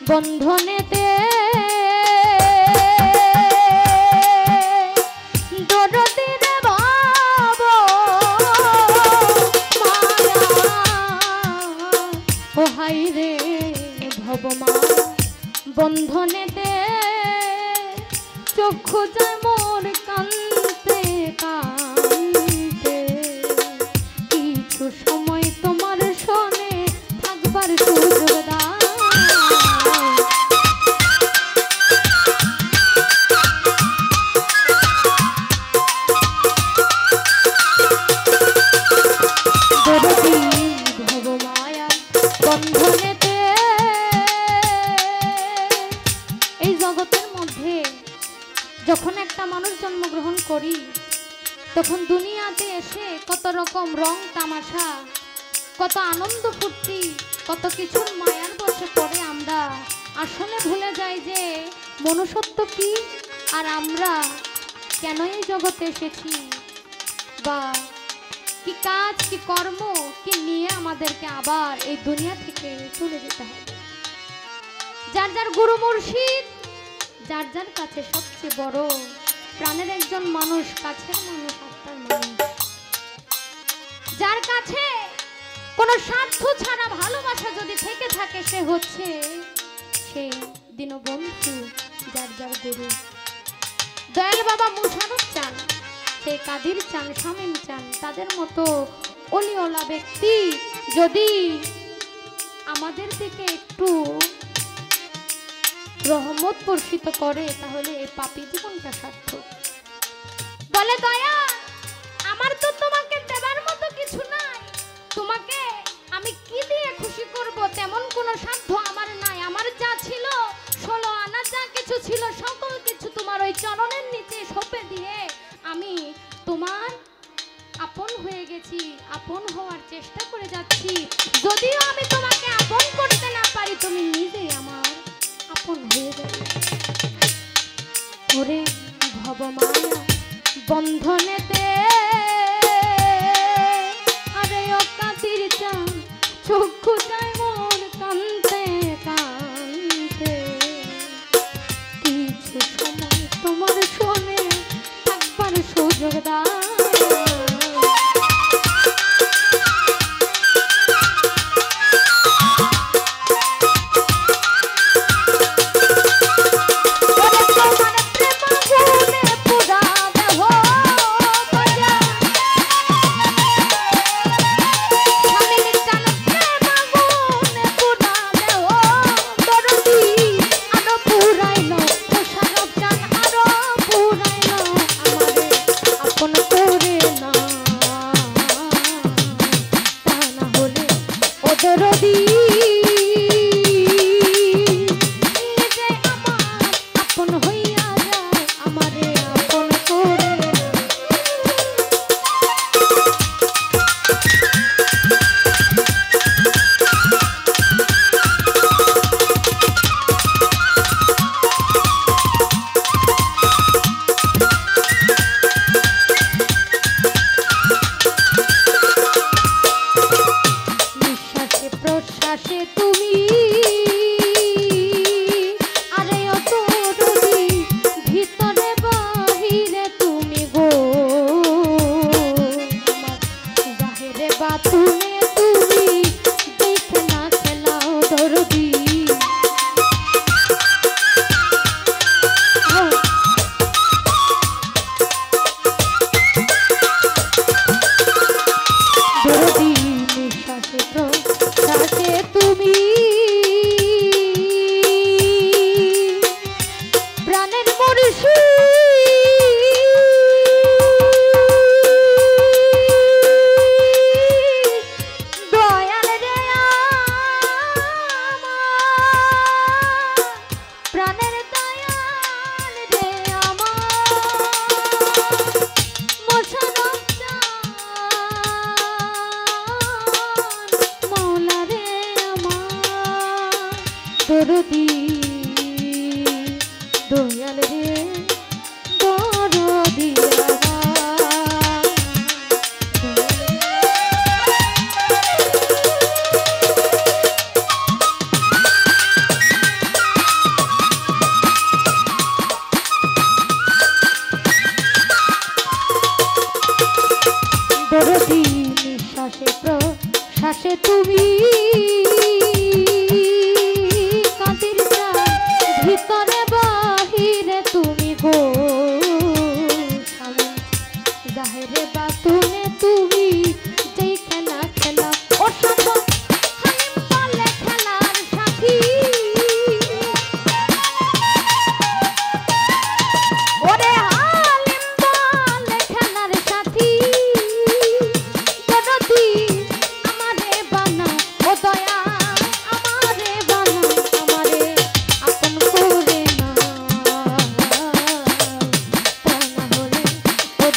বন্ধনেতে দরদিরে ভাব মায়া ও হাই রে ভবমা বন্ধনেতে চক্ষু যায় মোর কান্না জন্মগ্রহণ করি তখন দুনিয়াতে এসে কত রকম রং তামাশা, কত আনন্দ ফুর্তি, কত কিছুর মায়ার বসে পড়ে আমরা আসলে ভুলে যাই যে মনুষ্যত্ব কি আর আমরা কেন এই জগতে এসেছি, বা কি কাজ কি কর্ম কি নিয়ে আমাদেরকে আবার এই দুনিয়া থেকে চলে যেতে হবে। যার যার গুরু মুর্শিদ, যার যার কাছে সবচেয়ে বড় প্রাণের একজন মানুষ, কাছের মানুষ, আত্মার মানুষ, যার কাছে কোনো স্বার্থ ছাড়া ভালোবাসা যদি থেকে থাকে সে হচ্ছে সেই দীনবন্ধু, যার যার গুরু। দয়াল বাবা মুশারফ চান, সেই কাদির চান, শামীম চান, তাদের মতো অলিওলা ব্যক্তি যদি আমাদের দিকে একটু রহমত বর্ষিত করে তাহলে এই পাপী জীবনটা সার্থক। বলে দয়া, আমার তো তোমাকে দেবার মতো কিছু নাই, তোমাকে আমি কি দিয়ে খুশি করব তেমন কোনো সাধ্য আমার নাই। আমার যা ছিল 16 আনা যা কিছু ছিল সকল কিছু তোমার ওই চরণের নিচে সঁপে দিয়ে আমি তোমার আপন হয়ে গেছি, আপন হওয়ার চেষ্টা করে যাচ্ছি। যদিও আমি তোমাকে আপন করতে না পারি, তুমি নিজেই আমার আপন হয়ে যাবে। ওরে ভবমায়া বন্ধনেতে আরে ও কাতির চান চক্ষু যায় মোর কান্তে কান্তে, কিছু সময় তোমার শোনে একবার সুযোগ দাও। দরদি দয়াল রে দরদি দরদি নিঃশ্বাসে প্রশ্বাসে তুমি ভিতরে বাহিরে তুমি গো স্বামী, জাহেরে বাতুনে তুমি যেই খেলা খেলা ও সম্ভব হালিম বলে খেলার সাথী। ওরে হালিম বলে খেলার সাথী, যদি আমারে বানা ও দয়া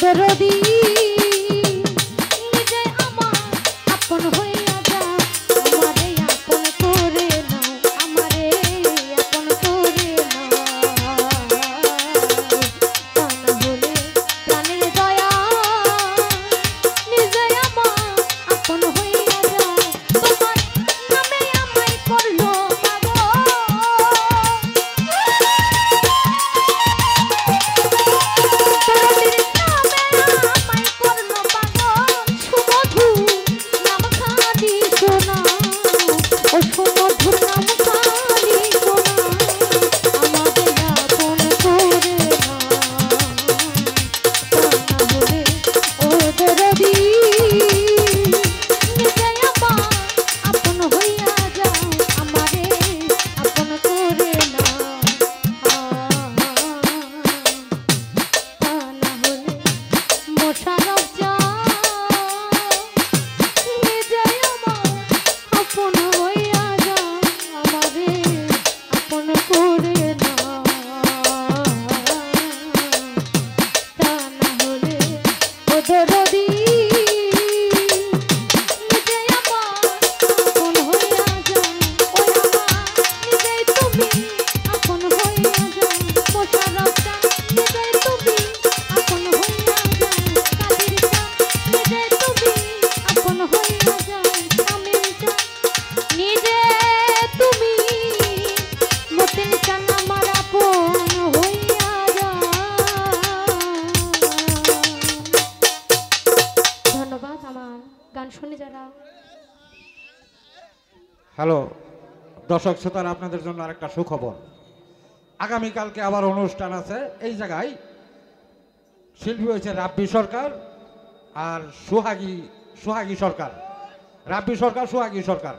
দরদি নিজে আমার আপন হইয়া যা আমারে আপন করে নাও আমারে আপন করে নাও তা না হলে প্রাণের দয়া নিজে আমার আপন হইয়া যা তোমার নামে আমায় করলো হ্যালো দর্শক শ্রোতারা, আপনাদের জন্য আরেকটা সুখবর। আগামীকালকে আবার অনুষ্ঠান আছে এই জায়গায়। শিল্পী হয়েছে রাব্বি সরকার আর সোহাগী সরকার। রাব্বি সরকার, সোহাগী সরকার।